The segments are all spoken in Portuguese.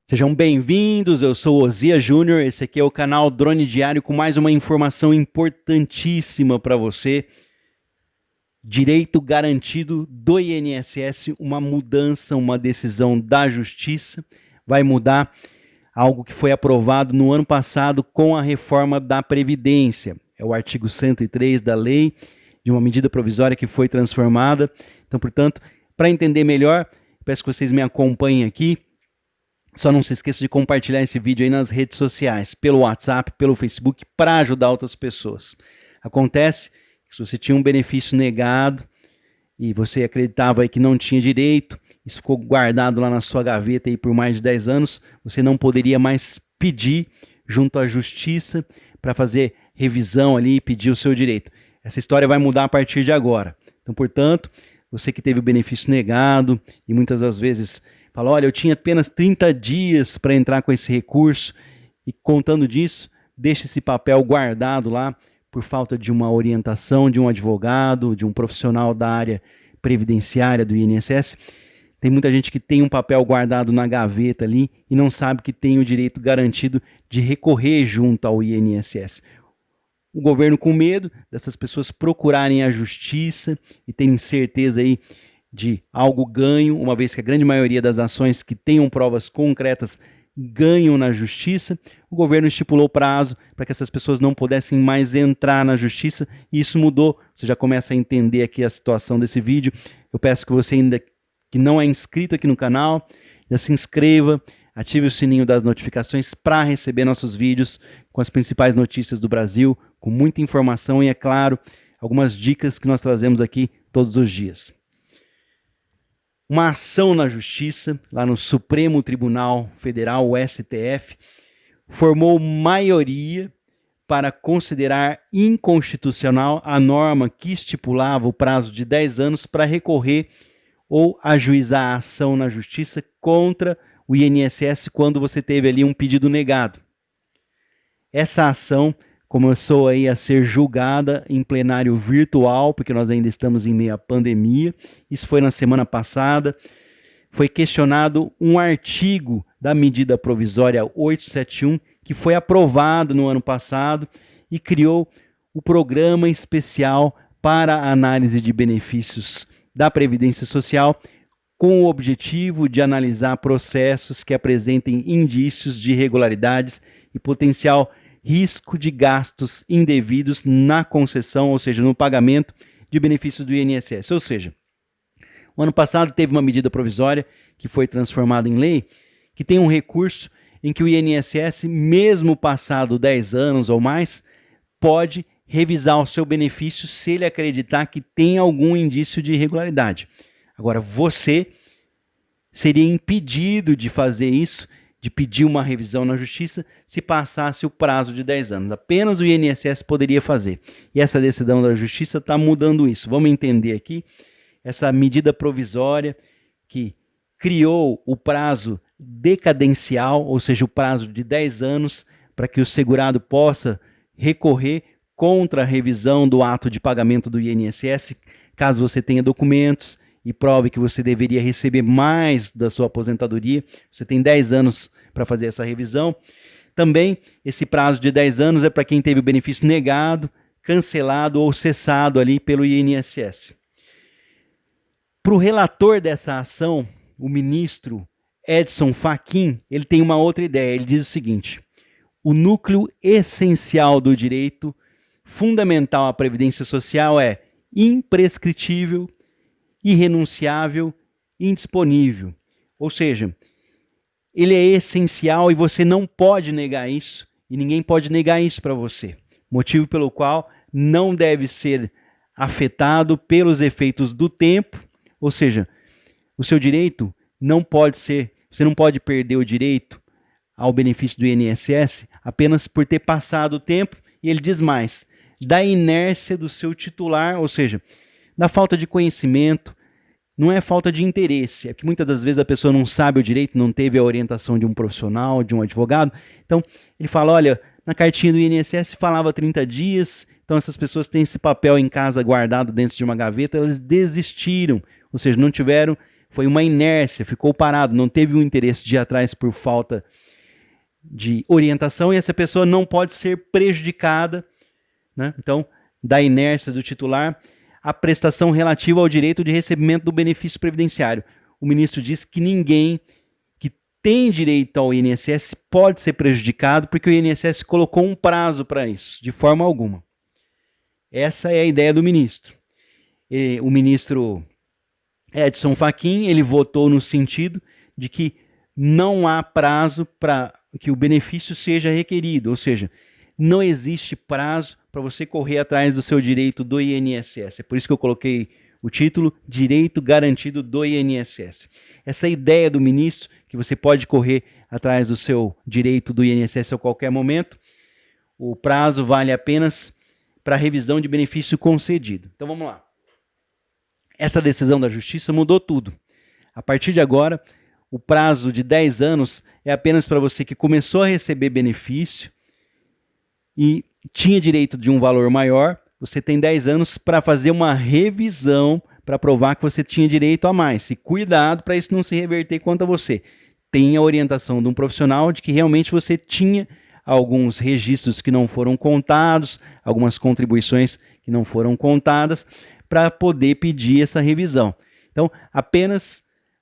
Sejam bem-vindos, eu sou Osias Júnior, esse aqui é o canal Drone Diário com mais uma informação importantíssima para você. Direito garantido do INSS, uma mudança, uma decisão da Justiça, vai mudar algo que foi aprovado no ano passado com a reforma da Previdência. É o artigo 103 da lei, de uma medida provisória que foi transformada. Então, portanto, para entender melhor, peço que vocês me acompanhem aqui. Só não se esqueça de compartilhar esse vídeo aí nas redes sociais, pelo WhatsApp, pelo Facebook, para ajudar outras pessoas. Acontece que se você tinha um benefício negado e você acreditava aí que não tinha direito, isso ficou guardado lá na sua gaveta aí por mais de 10 anos, você não poderia mais pedir junto à Justiça para fazer revisão ali e pedir o seu direito. Essa história vai mudar a partir de agora. Então, portanto, você que teve o benefício negado e muitas das vezes fala, olha, eu tinha apenas 30 dias para entrar com esse recurso e contando disso, deixa esse papel guardado lá por falta de uma orientação de um advogado, de um profissional da área previdenciária do INSS. Tem muita gente que tem um papel guardado na gaveta ali e não sabe que tem o direito garantido de recorrer junto ao INSS. O governo, com medo dessas pessoas procurarem a justiça e terem certeza aí de algo ganho, uma vez que a grande maioria das ações que tenham provas concretas ganham na justiça, o governo estipulou prazo para que essas pessoas não pudessem mais entrar na justiça e isso mudou. Você já começa a entender aqui a situação desse vídeo. Eu peço que você ainda que não é inscrito aqui no canal, já se inscreva, ative o sininho das notificações para receber nossos vídeos com as principais notícias do Brasil, com muita informação e, é claro, algumas dicas que nós trazemos aqui todos os dias. Uma ação na Justiça, lá no Supremo Tribunal Federal, o STF, formou maioria para considerar inconstitucional a norma que estipulava o prazo de 10 anos para recorrer ou ajuizar a ação na Justiça contra o INSS quando você teve ali um pedido negado. Essa ação começou aí a ser julgada em plenário virtual, porque nós ainda estamos em meio à pandemia. Isso foi na semana passada. Foi questionado um artigo da medida provisória 871, que foi aprovado no ano passado e criou o Programa Especial para a Análise de Benefícios da Previdência Social, com o objetivo de analisar processos que apresentem indícios de irregularidades e potencial risco de gastos indevidos na concessão, ou seja, no pagamento de benefícios do INSS. Ou seja, o ano passado teve uma medida provisória que foi transformada em lei, que tem um recurso em que o INSS, mesmo passado 10 anos ou mais, pode revisar o seu benefício se ele acreditar que tem algum indício de irregularidade. Agora, você seria impedido de fazer isso, de pedir uma revisão na Justiça, se passasse o prazo de 10 anos. Apenas o INSS poderia fazer. E essa decisão da Justiça está mudando isso. Vamos entender aqui essa medida provisória que criou o prazo decadencial, ou seja, o prazo de 10 anos, para que o segurado possa recorrer contra a revisão do ato de pagamento do INSS, caso você tenha documentos e prove que você deveria receber mais da sua aposentadoria. Você tem 10 anos para fazer essa revisão. Também, esse prazo de 10 anos é para quem teve o benefício negado, cancelado ou cessado ali pelo INSS. Para o relator dessa ação, o ministro Edson Fachin, ele tem uma outra ideia. Ele diz o seguinte: o núcleo essencial do direito fundamental à Previdência Social é imprescritível, irrenunciável, indisponível. Ou seja, ele é essencial e você não pode negar isso e ninguém pode negar isso para você. Motivo pelo qual não deve ser afetado pelos efeitos do tempo, ou seja, o seu direito não pode ser, você não pode perder o direito ao benefício do INSS apenas por ter passado o tempo, e ele diz mais, da inércia do seu titular, ou seja, da falta de conhecimento. Não é falta de interesse, é que muitas das vezes a pessoa não sabe o direito, não teve a orientação de um profissional, de um advogado. Então, ele fala, olha, na cartinha do INSS falava 30 dias, então essas pessoas têm esse papel em casa guardado dentro de uma gaveta, elas desistiram, ou seja, não tiveram foi uma inércia, ficou parado, não teve um interesse de ir atrás por falta de orientação, e essa pessoa não pode ser prejudicada, né? Então, da inércia do titular, a prestação relativa ao direito de recebimento do benefício previdenciário. O ministro diz que ninguém que tem direito ao INSS pode ser prejudicado, porque o INSS colocou um prazo para isso, de forma alguma. Essa é a ideia do ministro. O ministro Edson Fachin, ele votou no sentido de que não há prazo para que o benefício seja requerido, ou seja, não existe prazo para você correr atrás do seu direito do INSS. É por isso que eu coloquei o título Direito Garantido do INSS. Essa ideia do ministro, que você pode correr atrás do seu direito do INSS a qualquer momento, o prazo vale apenas para revisão de benefício concedido. Então vamos lá. Essa decisão da Justiça mudou tudo. A partir de agora, o prazo de 10 anos é apenas para você que começou a receber benefício e tinha direito de um valor maior. Você tem 10 anos para fazer uma revisão para provar que você tinha direito a mais. E cuidado para isso não se reverter contra você. Tenha a orientação de um profissional de que realmente você tinha alguns registros que não foram contados, algumas contribuições que não foram contadas, para poder pedir essa revisão. Então,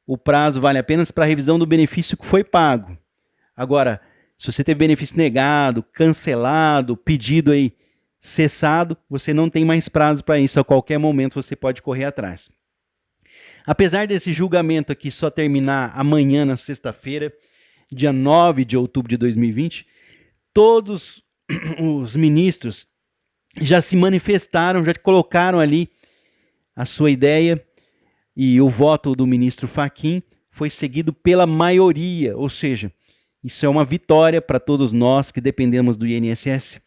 o prazo vale apenas para a revisão do benefício que foi pago. Agora, se você teve benefício negado, cancelado, pedido aí cessado, você não tem mais prazo para isso. A qualquer momento você pode correr atrás. Apesar desse julgamento aqui só terminar amanhã, na sexta-feira, dia 9 de outubro de 2020, todos os ministros já se manifestaram, já colocaram ali a sua ideia, e o voto do ministro Fachin foi seguido pela maioria, ou seja, isso é uma vitória para todos nós que dependemos do INSS.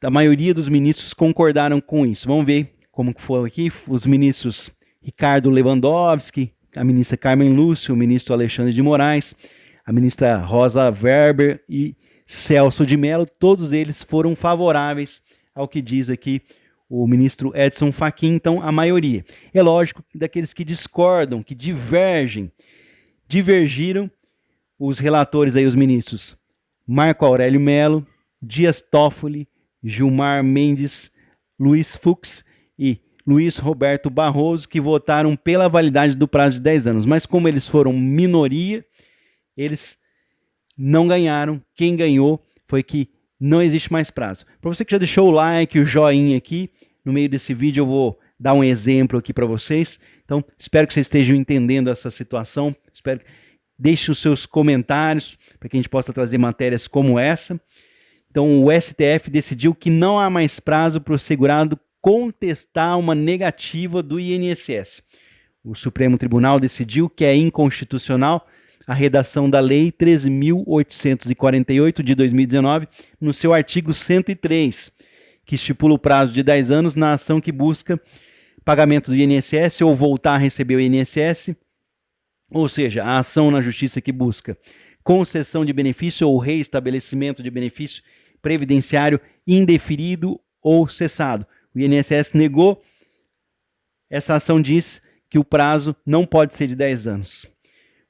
A maioria dos ministros concordaram com isso. Vamos ver como foi aqui. Os ministros Ricardo Lewandowski, a ministra Carmen Lúcia, o ministro Alexandre de Moraes, a ministra Rosa Weber e Celso de Mello, todos eles foram favoráveis ao que diz aqui o ministro Edson Fachin. Então, a maioria. É lógico que daqueles que discordam, que divergiram os relatores aí, os ministros Marco Aurélio Mello, Dias Toffoli, Gilmar Mendes, Luiz Fux e Luiz Roberto Barroso, que votaram pela validade do prazo de 10 anos. Mas como eles foram minoria, eles não ganharam. Quem ganhou foi que não existe mais prazo. Para você que já deixou o like, o joinha aqui, no meio desse vídeo eu vou dar um exemplo aqui para vocês. Então, espero que vocês estejam entendendo essa situação. Espero que deixe os seus comentários para que a gente possa trazer matérias como essa. Então, o STF decidiu que não há mais prazo para o segurado contestar uma negativa do INSS. O Supremo Tribunal decidiu que é inconstitucional a redação da Lei 13.848 de 2019, no seu artigo 103, que estipula o prazo de 10 anos na ação que busca pagamento do INSS ou voltar a receber o INSS, ou seja, a ação na justiça que busca concessão de benefício ou reestabelecimento de benefício previdenciário indeferido ou cessado. O INSS negou, essa ação diz que o prazo não pode ser de 10 anos.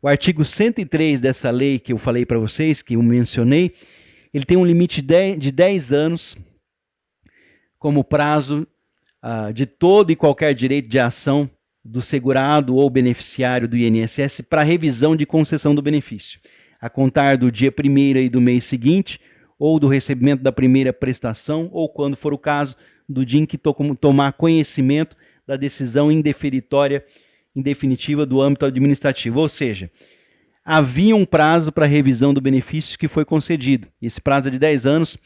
O artigo 103 dessa lei que eu falei para vocês, que eu mencionei, ele tem um limite de 10 anos como prazo de todo e qualquer direito de ação do segurado ou beneficiário do INSS para revisão de concessão do benefício, a contar do dia 1º aí do mês seguinte, ou do recebimento da primeira prestação, ou, quando for o caso, do dia em que tomar conhecimento da decisão indeferitória indefinitiva do âmbito administrativo. Ou seja, havia um prazo para revisão do benefício que foi concedido. Esse prazo é de 10 anos,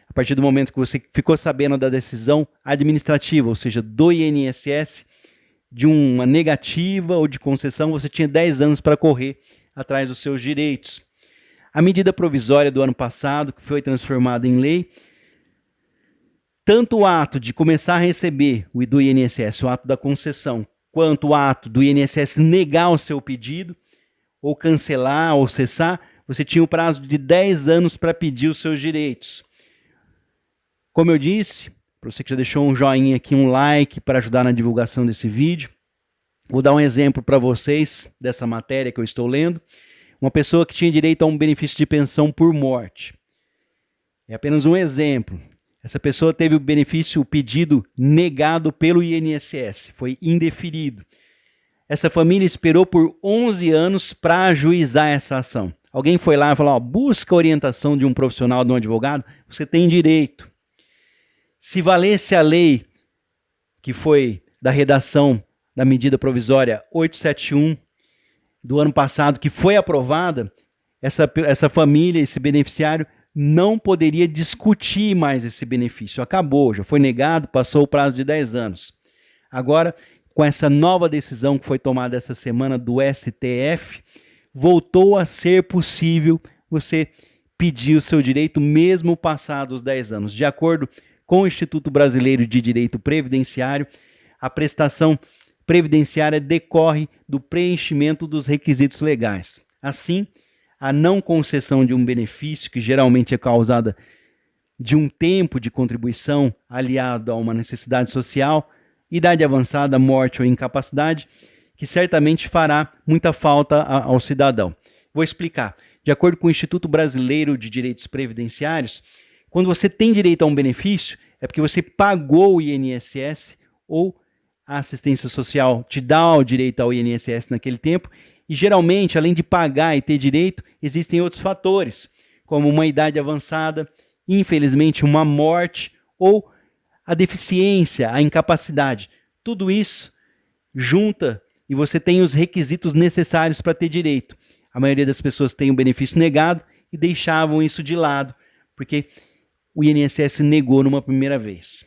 a partir do momento que você ficou sabendo da decisão administrativa, ou seja, do INSS, de uma negativa ou de concessão, você tinha 10 anos para correr atrás dos seus direitos. A medida provisória do ano passado, que foi transformada em lei, tanto o ato de começar a receber o do INSS, o ato da concessão, quanto o ato do INSS negar o seu pedido, ou cancelar, ou cessar, você tinha o prazo de 10 anos para pedir os seus direitos. Como eu disse, para você que já deixou um joinha aqui, um like para ajudar na divulgação desse vídeo, Vou dar um exemplo para vocês dessa matéria que eu estou lendo. Uma pessoa que tinha direito a um benefício de pensão por morte. É apenas um exemplo. Essa pessoa teve o benefício, o pedido negado pelo INSS, foi indeferido. Essa família esperou por 11 anos para ajuizar essa ação. Alguém foi lá e falou, busca a orientação de um profissional, de um advogado, você tem direito. Se valesse a lei que foi da redação da medida provisória 871 do ano passado, que foi aprovada, essa família, esse beneficiário, não poderia discutir mais esse benefício. Acabou, já foi negado, passou o prazo de 10 anos. Agora, com essa nova decisão que foi tomada essa semana do STF, voltou a ser possível você pedir o seu direito mesmo passados os 10 anos. De acordo com o Instituto Brasileiro de Direito Previdenciário, a prestação previdenciária decorre do preenchimento dos requisitos legais. Assim, a não concessão de um benefício, que geralmente é causada de um tempo de contribuição aliado a uma necessidade social, idade avançada, morte ou incapacidade, que certamente fará muita falta ao cidadão. Vou explicar. De acordo com o Instituto Brasileiro de Direitos Previdenciários, quando você tem direito a um benefício, é porque você pagou o INSS ou a assistência social te dá o direito ao INSS naquele tempo, e geralmente, além de pagar e ter direito, existem outros fatores, como uma idade avançada, infelizmente uma morte ou a deficiência, a incapacidade. Tudo isso junta e você tem os requisitos necessários para ter direito. A maioria das pessoas tem o benefício negado e deixavam isso de lado, porque o INSS negou numa primeira vez.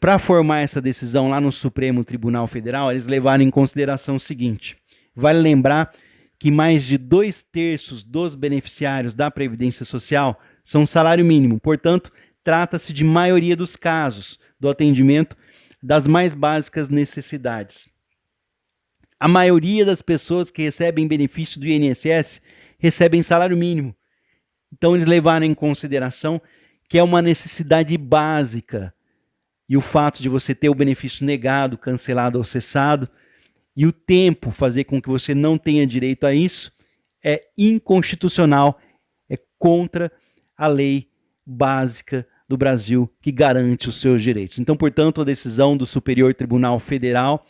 Para formar essa decisão lá no Supremo Tribunal Federal, eles levaram em consideração o seguinte: vale lembrar que mais de 2/3 dos beneficiários da Previdência Social são salário mínimo, portanto, trata-se de maioria dos casos do atendimento das mais básicas necessidades. A maioria das pessoas que recebem benefício do INSS recebem salário mínimo. Então, eles levaram em consideração que é uma necessidade básica. E o fato de você ter o benefício negado, cancelado ou cessado, e o tempo fazer com que você não tenha direito a isso, é inconstitucional, é contra a lei básica do Brasil que garante os seus direitos. Então, portanto, a decisão do Superior Tribunal Federal,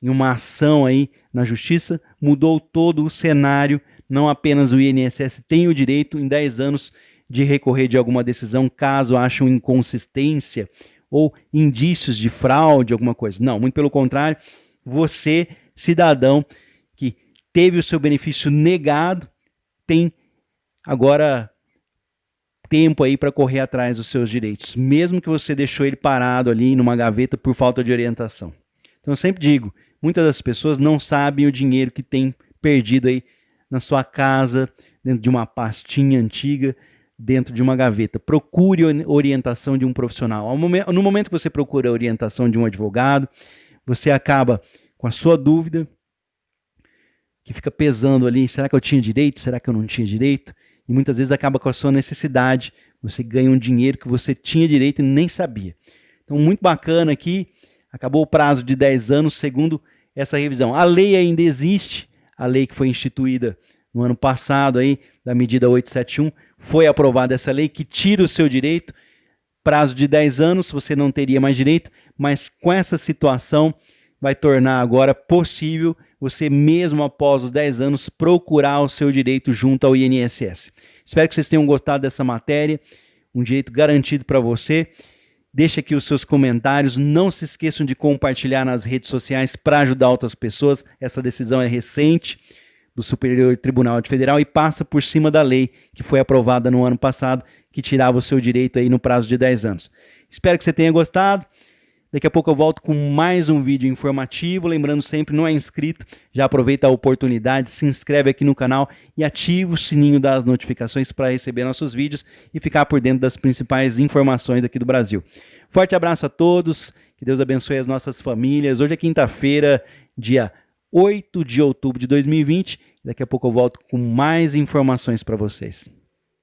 em uma ação aí na Justiça, mudou todo o cenário. Não apenas o INSS tem o direito, em 10 anos, de recorrer de alguma decisão, caso acham inconsistência ou indícios de fraude, alguma coisa. Não, muito pelo contrário, você, cidadão, que teve o seu benefício negado, tem agora tempo aí para correr atrás dos seus direitos, mesmo que você deixou ele parado ali numa gaveta por falta de orientação. Então eu sempre digo, muitas das pessoas não sabem o dinheiro que tem perdido aí na sua casa, dentro de uma pastinha antiga, dentro de uma gaveta. Procure orientação de um profissional. No momento que você procura a orientação de um advogado, você acaba com a sua dúvida, que fica pesando ali, será que eu tinha direito? Será que eu não tinha direito? E muitas vezes acaba com a sua necessidade, você ganha um dinheiro que você tinha direito e nem sabia. Então, muito bacana aqui, acabou o prazo de 10 anos, segundo essa revisão. A lei ainda existe, a lei que foi instituída no ano passado, aí, da medida 871, foi aprovada essa lei que tira o seu direito, prazo de 10 anos, você não teria mais direito, mas com essa situação vai tornar agora possível você, mesmo após os 10 anos, procurar o seu direito junto ao INSS. Espero que vocês tenham gostado dessa matéria, um direito garantido para você. Deixe aqui os seus comentários, não se esqueçam de compartilhar nas redes sociais para ajudar outras pessoas. Essa decisão é recente do Superior Tribunal Federal e passa por cima da lei que foi aprovada no ano passado, que tirava o seu direito aí no prazo de 10 anos. Espero que você tenha gostado. Daqui a pouco eu volto com mais um vídeo informativo. Lembrando sempre, não é inscrito, já aproveita a oportunidade, se inscreve aqui no canal e ativa o sininho das notificações para receber nossos vídeos e ficar por dentro das principais informações aqui do Brasil. Forte abraço a todos, que Deus abençoe as nossas famílias. Hoje é quinta-feira, dia 8 de outubro de 2020. Daqui a pouco eu volto com mais informações para vocês.